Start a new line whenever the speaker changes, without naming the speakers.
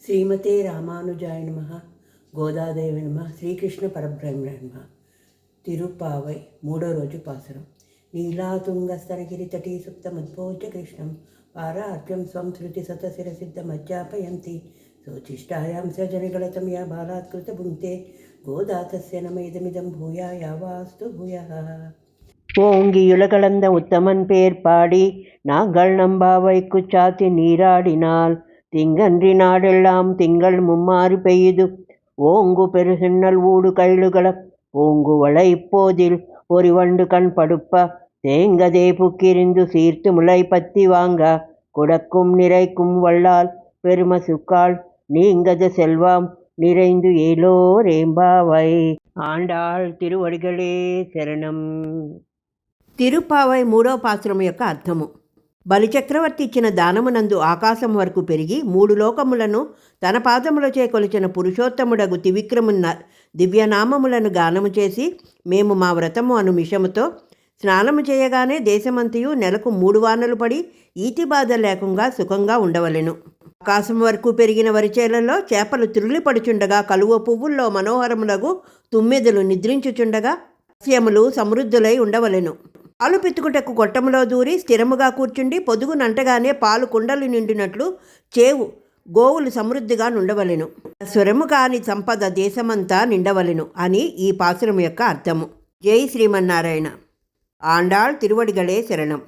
శ్రీమతే రామానుజాయ నమః. గోదాదేవి నమః. శ్రీకృష్ణ పరబ్రహ్మ నమః. తిరుప్పావై 3వ రోజు పాసురం. నీలాతుంగస్తరగిరి తటీ సుప్తముద్భోజ్య కృష్ణం పారార్ఘ్యం స్వం శృతి సతశిరసిద్ధమజ్జాపయంతి సోచిష్టాయాం సజనిగళతం యా బాలాత్కృత భుంక్తే గోదాతస్య నమైదమిదం భూయాయావాస్తు భూయః.
ஓங்கியுலகளந்த உத்தமன் பேர் பாடி நாங்கள் நம்பாவைக்கு சாத்தி நீராடினால் திங்கன்றி நாடெல்லாம் திங்கள் மும்மாறு பெய்து ஓங்கு பெருகிண்ணல் ஊடு கைழுகள பூங்குவளை இப்போதில் ஒரு வண்டு கண் படுப்ப தேங்கதே புக்கிரிந்து சீர்த்து முளை பத்தி வாங்க குடக்கும் நிறைக்கும் வள்ளால் பெரும சுக்கால் நீங்கத செல்வாம் நிறைந்து ஏலோரேம்பாவை. ஆண்டாள் திருவடிகளே శరణం.
తిరుప్పావై 3వ పాసురం యొక్క అర్థము. బలిచక్రవర్తి ఇచ్చిన దానమునందు ఆకాశం వరకు పెరిగి 3 లోకములను తన పాదములచే కొలిచిన పురుషోత్తముడగు త్రివిక్రమున్న దివ్యనామములను గానము చేసి మేము మా వ్రతము అను మిషముతో స్నానము చేయగానే దేశమంతయు నెలకు 3 వానలు పడి ఈతి బాధ లేకుండా సుఖంగా ఉండవలెను. ఆకాశం వరకు పెరిగిన వరిచేలలో చేపలు తిరులిపడుచుండగా కలువ పువ్వుల్లో మనోహరములగు తుమ్మెదలు నిద్రించుచుండగా సస్యములు సమృద్ధులై ఉండవలెను. పాలు పిత్తుకుటకు గొట్టములో దూరి స్థిరముగా కూర్చుండి పొదుగునంటగానే పాలు కుండలు నిండినట్లు చేవు గోవులు సమృద్ధిగా నుండవలెను. స్వరము కాని సంపద దేశమంతా నిండవలెను అని ఈ పాసురం యొక్క అర్థము. జై శ్రీమన్నారాయణ. ఆండాళ్ తిరువడిగళే శరణం.